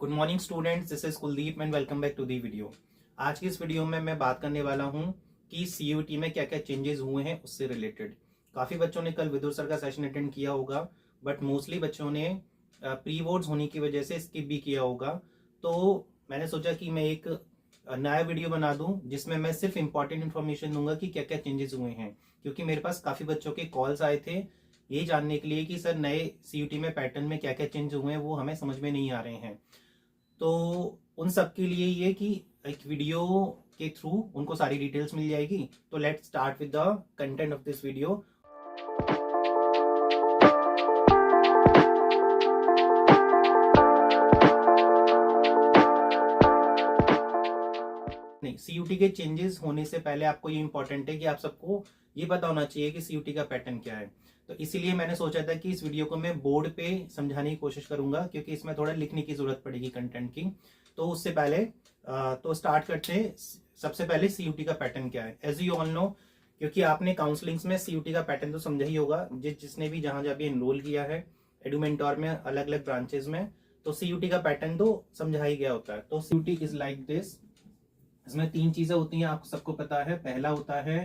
Good morning students, this is Kuldeep and welcome back to the video. आज की इस video में मैं बात करने वाला हूं कि सीयूईटी में क्या क्या चेंजेस हुए हैं उससे रिलेटेड। काफी बच्चों ने कल विदुर सर का सेशन अटेंड किया होगा, बट मोस्टली बच्चों ने प्री बोर्ड्स होने की वजह से स्किप भी किया होगा। तो मैंने सोचा कि मैं एक नया वीडियो बना दूं जिसमें मैं सिर्फ इंपॉर्टेंट इन्फॉर्मेशन दूंगा कि क्या क्या चेंजेस हुए हैं, क्योंकि मेरे पास काफी बच्चों के कॉल्स आए थे ये जानने के लिए कि सर नए सीयूटी में पैटर्न में क्या क्या चेंज हुए हैं वो हमें समझ में नहीं आ रहे हैं। तो उन सब के लिए ये कि एक वीडियो के थ्रू उनको सारी डिटेल्स मिल जाएगी। तो let's start with the content of this video. नहीं, सीयूटी के चेंजेस होने से पहले आपको ये इंपॉर्टेंट है कि आप सबको ये पता होना चाहिए कि सीयूटी का पैटर्न क्या है। तो इसीलिए मैंने सोचा था कि इस वीडियो को मैं बोर्ड पे समझाने की कोशिश करूंगा, क्योंकि इसमें थोड़ा लिखने की जरूरत पड़ेगी कंटेंट की। तो उससे पहले तो स्टार्ट करते हैं। सबसे पहले सीयूटी का पैटर्न क्या है। एज यू ऑल नो, क्योंकि आपने काउंसलिंग्स में सीयूटी का पैटर्न तो समझा ही होगा, जिसने भी जहां जहां भी एनरोल किया है एडुमेंटोर में अलग अलग ब्रांचेस में, तो सीयूटी का पैटर्न तो समझा ही गया होता है। तो सीयूटी इज लाइक दिस। इसमें तीन चीजें होती हैं, आपको सबको पता है। पहला होता है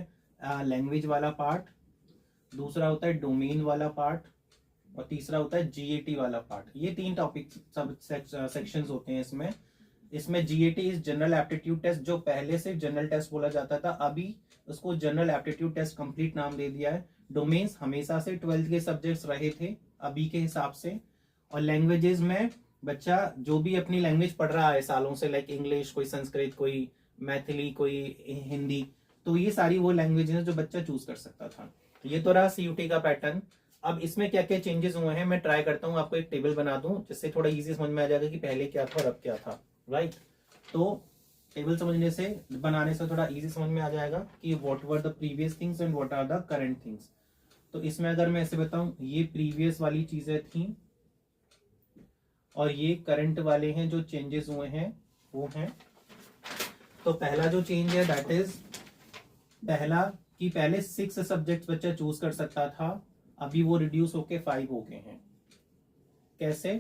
लैंग्वेज वाला पार्ट, दूसरा होता है डोमेन वाला पार्ट, और तीसरा होता है जीएटी वाला पार्ट। ये तीन टॉपिक सब सेक्शंस होते हैं इसमें GAT is general aptitude test, जो पहले से जनरल टेस्ट बोला जाता था, अभी उसको जनरल एप्टीट्यूड टेस्ट कंप्लीट नाम दे दिया है। डोमेन्स हमेशा से 12th के सब्जेक्ट्स रहे थे अभी के हिसाब से। और लैंग्वेजेस में बच्चा जो भी अपनी लैंग्वेज पढ़ रहा है सालों से, लाइक इंग्लिश, कोई संस्कृत, कोई मैथिली, कोई हिंदी, तो ये सारी वो लैंग्वेज है जो बच्चा चूज कर सकता था। ये तो रहा सीयूटी का पैटर्न। अब इसमें क्या क्या चेंजेस हुए हैं मैं ट्राई करता हूँ आपको एक टेबल बना दूं, जिससे थोड़ा इजी समझ में आ जाएगा कि पहले क्या था और अब क्या था। राइट, तो टेबल समझने से, बनाने से थोड़ा इजी समझ में आ जाएगा कि what were the previous things and what are the current things. तो इसमें अगर मैं ऐसे बताऊं, ये प्रीवियस वाली चीजें थी और ये करंट वाले हैं जो चेंजेस हुए हैं वो हैं। तो पहला जो चेंज है दैट इज, पहला कि पहले 6 सब्जेक्ट्स बच्चा चूज कर सकता था, अभी वो रिड्यूस होके 5 हो गए हैं। कैसे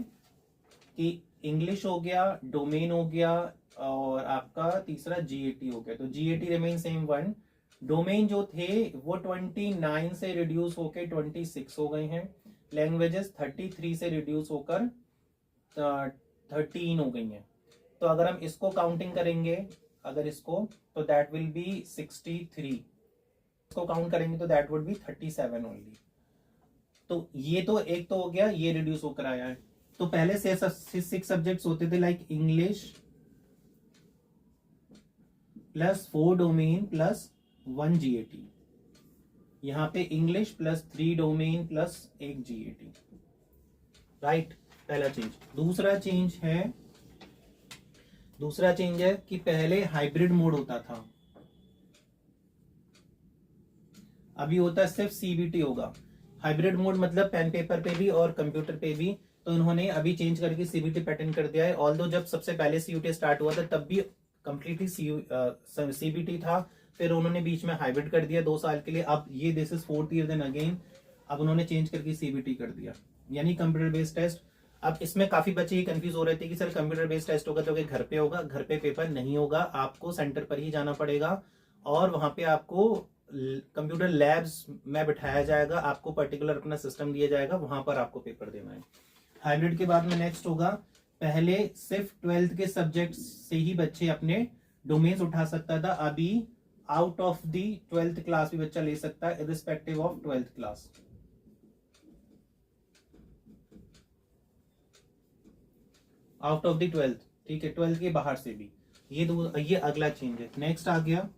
कि इंग्लिश हो गया, डोमेन हो गया, और आपका तीसरा जीएटी हो गया। तो जीएटी रिमेन सेम 1। डोमेन जो थे वो 29 से रिड्यूस होके 26 हो गए हैं। लैंग्वेजेस 33 से रिड्यूस होकर 13 हो गई हैं। तो अगर हम इसको काउंटिंग करेंगे, अगर इसको, तो दैट विल बी 63। इसको काउंट करेंगे तो दैट वुड बी 37 ओनली। तो ये तो एक तो हो गया, ये रिड्यूस होकर आया है। तो पहले से 6 सब्जेक्ट्स होते थे, like English plus 4 domain plus 1 GAT. यहां पे English plus 3 domain plus 1 GAT. Right, पहला चेंज। दूसरा चेंज है कि पहले हाइब्रिड मोड होता था, अभी होता है सिर्फ सीबीटी होगा। हाइब्रिड मोड मतलब पेन पेपर पे भी और कंप्यूटर पे भी। तो उन्होंने अभी चेंज करके सीबीटी पैटर्न कर दिया है। ऑल्दो जब सबसे पहले सीयूटी स्टार्ट हुआ था तब भी कंप्लीटली सीबीटी था, फिर उन्होंने बीच में हाइब्रिड कर दिया 2 साल के लिए। अब ये this is 4th year then again, अब उन्होंने चेंज करके सीबीटी कर दिया, यानी कंप्यूटर बेस्ड टेस्ट। अब इसमें काफी बच्चे ये कंफ्यूज हो रहे थे कि सर कंप्यूटर बेस्ड टेस्ट होगा तो घर पे होगा। घर पे पेपर नहीं होगा, आपको सेंटर पर ही जाना पड़ेगा और वहां पे आपको कंप्यूटर लैब्स में बिठाया जाएगा, आपको पर्टिकुलर अपना सिस्टम दिया जाएगा, वहां पर आपको पेपर देना है। हाइब्रिड के बाद में नेक्स्ट होगा, पहले सिर्फ 12th के सब्जेक्ट से ही बच्चे अपने डोमेन्स उठा सकता था, अभी out of the 12th class भी बच्चा ले सकता है, irrespective of 12th class. Out of the 12th, ठीक है, 12th के बाहर से भी। ये अगला चेंज है। नेक्स्ट आ गया,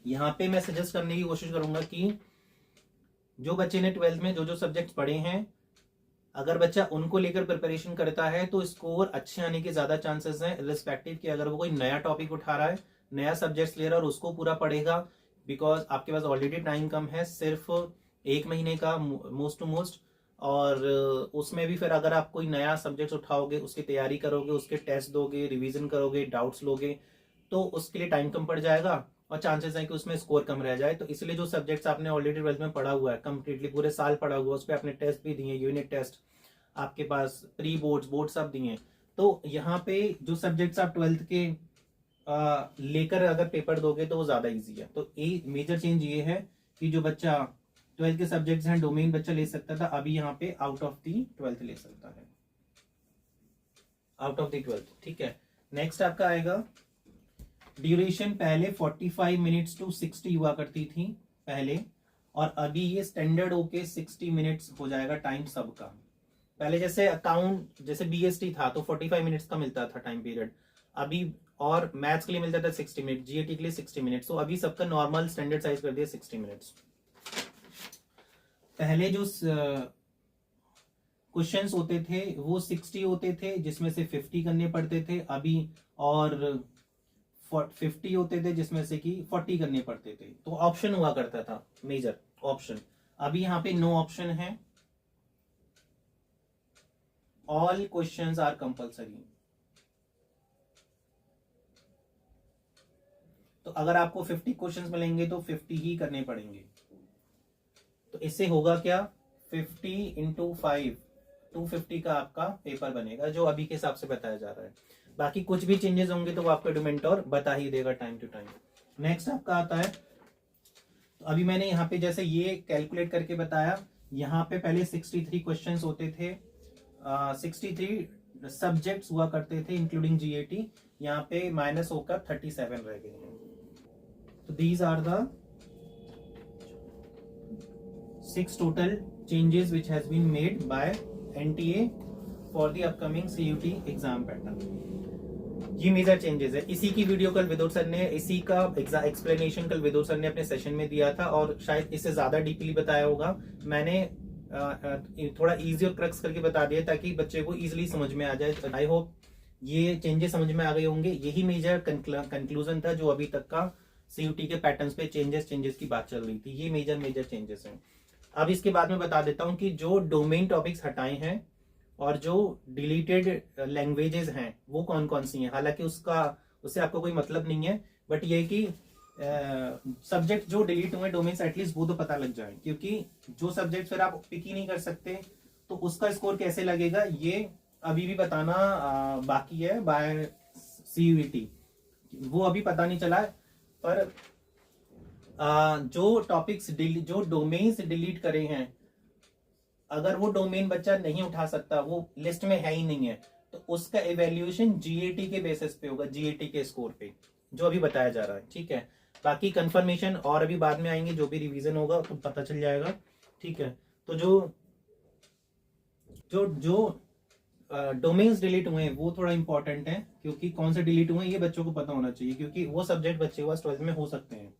यहां पे मैं सजेस्ट करने की कोशिश करूंगा कि जो बच्चे ने 12th में जो सब्जेक्ट पढ़े हैं, अगर बच्चा उनको लेकर प्रिपरेशन करता है तो स्कोर अच्छे आने के ज्यादा चांसेस हैं, रिस्पेक्टिव कि अगर वो कोई नया टॉपिक उठा रहा है, नया सब्जेक्ट ले रहा है और उसको पूरा पढ़ेगा, बिकॉज आपके पास ऑलरेडी टाइम कम है, सिर्फ 1 महीने का मोस्ट टू मोस्ट। और उसमें भी फिर अगर आप कोई नया सब्जेक्ट उठाओगे, उसकी तैयारी करोगे, उसके टेस्ट दोगे, रिवीजन करोगे, डाउट्स लोगे, तो उसके लिए टाइम कम पड़ जाएगा और चांसेस है कि उसमें स्कोर कम रह जाए। तो इसलिए जो सब्जेक्ट्स आपने ऑलरेडी 12th में पढ़ा हुआ है, कंप्लीटली पूरे साल पढ़ा हुआ है, उस पर आपने टेस्ट भी दिए, यूनिट टेस्ट आपके पास, प्री बोर्ड्स, बोर्ड सब दिए, तो यहाँ पे जो सब्जेक्ट्स आप 12th के लेकर अगर पेपर दोगे तो वो ज्यादा इजी है। तो ए मेजर चेंज ये है कि जो बच्चा 12th के सब्जेक्ट्स हैं डोमेन बच्चा ले सकता था, अभी यहाँ पे आउट ऑफ दी 12th ले सकता है, आउट ऑफ दी 12th। ठीक है, नेक्स्ट आपका आएगा ड्यूरेशन। पहले 45 मिनट्स टू 60 हुआ करती थी पहले, और अभी ये स्टैंडर्ड होके 60 मिनट्स हो जाएगा टाइम सबका। पहले जैसे अकाउंट जैसे बीएसटी था तो 45 मिनट्स का मिलता था टाइम पीरियड, अभी और मैथ्स के लिए मिलता था 60 मिनट, जीएटी के लिए 60 मिनट्स, तो अभी सबका नॉर्मल स्टैंडर्ड साइज कर दिया 60 मिनट्स। पहले जो क्वेश्चंस होते थे वो 60 होते थे जिसमें से 50 करने पड़ते थे अभी, और 50 होते थे जिसमें से कि 40 करने पड़ते थे। तो ऑप्शन हुआ करता था मेजर ऑप्शन, अभी यहाँ पे नो ऑप्शन है, ऑल क्वेश्चंस आर कंपल्सरी। तो अगर आपको 50 क्वेश्चंस मिलेंगे तो 50 ही करने पड़ेंगे। तो इससे होगा क्या, 50 इंटू 5 250 का आपका पेपर बनेगा, जो अभी के हिसाब से बताया जा रहा है। बाकी कुछ भी चेंजेस होंगे तो वो आपको एडुमेंटोर बता ही देगा टाइम टू टाइम। नेक्स्ट आपका आता है, तो अभी मैंने यहाँ पे जैसे ये कैलकुलेट करके बताया, यहाँ पे पहले 63 क्वेश्चंस होते थे, 63 सब्जेक्ट्स हुआ करते थे इंक्लूडिंग जीएटी, यहाँ पे माइनस होकर 37 रह गए हैं। तो these are the 6 total changes which has been made by NTA for the upcoming CUT exam pattern। ये मेजर चेंजेस है। इसी की वीडियो कल विदुर सर ने, इसी का एक्सप्लेनेशन कल विदुर सर ने अपने सेशन में दिया था, और शायद इससे ज्यादा डीपली बताया होगा। मैंने थोड़ा इजी और क्रक्स करके बता दिया ताकि बच्चे को इजीली समझ में आ जाए। आई होप ये चेंजेस समझ में आ गए होंगे। यही मेजर कंक्लूजन था जो अभी तक का CUT के पैटर्न्स पे चेंजेस की बात चल रही थी। ये मेजर चेंजेस हैं। अब इसके बाद में बता देता हूं कि जो डोमेन टॉपिक्स हटाए हैं और जो डिलीटेड लैंग्वेजेस हैं वो कौन कौन सी हैं। हालांकि उससे आपको कोई मतलब नहीं है, बट ये कि सब्जेक्ट जो डिलीट हुए डोमेन एटलीस्ट वो तो पता लग जाए, क्योंकि जो सब्जेक्ट फिर आप पिक ही नहीं कर सकते तो उसका स्कोर कैसे लगेगा ये अभी भी बताना बाकी है बाय CUET, वो अभी पता नहीं चला है। पर जो टॉपिक्स जो डोमेन्स डिलीट करे हैं, अगर वो डोमेन बच्चा नहीं उठा सकता, वो लिस्ट में है ही नहीं है, तो उसका इवैल्यूएशन GAT के बेसिस पे होगा, GAT के स्कोर पे, जो अभी बताया जा रहा है। ठीक है, बाकी कंफर्मेशन और अभी बाद में आएंगे, जो भी रिवीजन होगा तो पता चल जाएगा। ठीक है, तो जो डोमेन्स डिलीट हुए हैं वो थोड़ा इंपॉर्टेंट है, क्योंकि कौन से डिलीट हुए हैं ये बच्चों को पता होना चाहिए, क्योंकि वो सब्जेक्ट बच्चे के पास 12th में हो सकते हैं।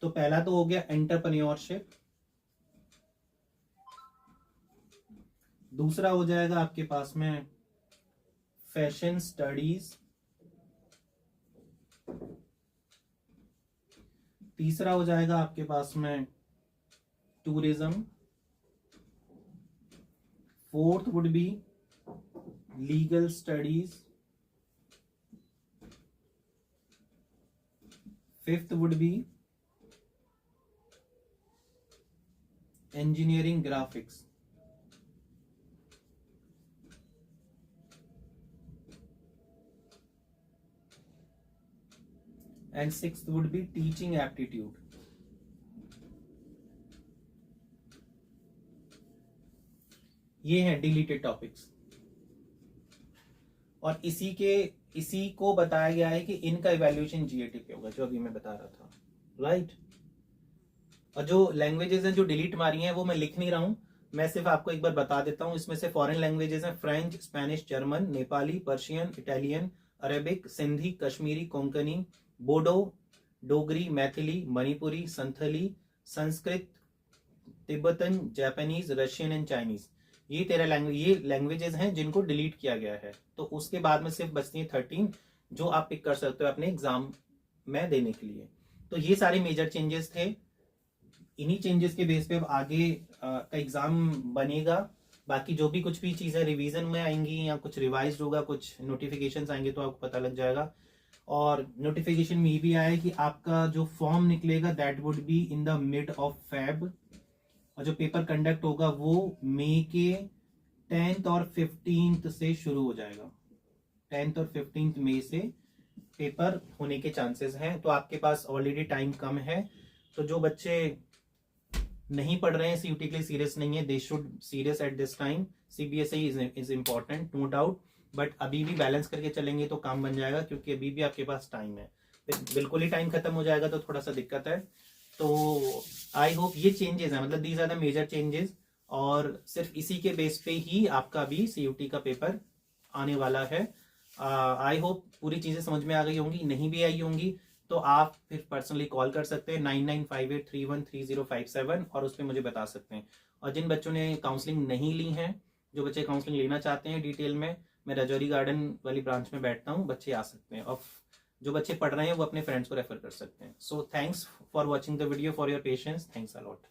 तो पहला तो हो गया एंटरप्रेन्योरशिप, दूसरा हो जाएगा आपके पास में फैशन स्टडीज, तीसरा हो जाएगा आपके पास में tourism, fourth would be legal studies, fifth would be engineering graphics, and sixth would be teaching aptitude। ये हैं डिलीटेड टॉपिक्स, और इसी को बताया गया है कि इनका इवैल्यूएशन GAT पे होगा, जो अभी मैं बता रहा था, राइट। और जो लैंग्वेजेस हैं जो डिलीट मारी हैं वो मैं लिख नहीं रहा हूं, मैं सिर्फ आपको एक बार बता देता हूं। इसमें से फॉरेन लैंग्वेजेस हैं French, Spanish, German, Nepali, Persian, Italian, Arabic, Sindhi, Kashmiri, Konkani, Bodo, Dogri, Maithili, Manipuri, Santhali, Sanskrit, Tibetan, Japanese, Russian and Chinese. ये 13 ये लैंग्वेजेस हैं जिनको डिलीट किया गया है। तो उसके बाद में सिर्फ बचती है 13 जो आप पिक कर सकते हो अपने एग्जाम में देने के लिए। तो ये सारे मेजर चेंजेस थे। इन्हीं चेंजेस के बेस पे अब आगे का एग्जाम बनेगा। बाकी जो भी कुछ भी चीजें रिवीजन में आएंगी या कुछ रिवाइज होगा, कुछ नोटिफिकेशंस आएंगे तो आपको पता लग जाएगा। और नोटिफिकेशन में ये भी आया है कि आपका जो फॉर्म निकलेगा that would be in the mid of Feb, और जो पेपर कंडक्ट होगा वो मई के 10th और 15th से शुरू हो जाएगा। 10th और 15th मई से पेपर होने के चांसेस हैं। तो आपके पास ऑलरेडी टाइम कम है, तो जो बच्चे नहीं पढ़ रहे हैं, सीयूटी के लिए सीरियस नहीं है, they should serious at this time. CBSE is important, no doubt, but अभी भी बैलेंस करके चलेंगे तो काम बन जाएगा, क्योंकि अभी भी आपके पास टाइम है। बिल्कुल ही टाइम खत्म हो जाएगा तो थोड़ा सा दिक्कत है। तो आई होप ये चेंजेस है, मतलब these are the major changes, और सिर्फ इसी के बेस पे ही आपका भी सीयूटी का पेपर आने वाला है। आई होप पूरी चीजें समझ में आ गई होंगी, नहीं भी आई होंगी तो आप फिर पर्सनली कॉल कर सकते हैं 9958313057 और उस पर मुझे बता सकते हैं। और जिन बच्चों ने काउंसलिंग नहीं ली है, जो बच्चे काउंसलिंग लेना चाहते हैं डिटेल में, मैं राजौरी गार्डन वाली ब्रांच में बैठता हूँ, बच्चे आ सकते हैं। और जो बच्चे पढ़ रहे हैं वो अपने फ्रेंड्स को रेफर कर सकते हैं। So thanks for watching the video, for your patience, thanks a lot.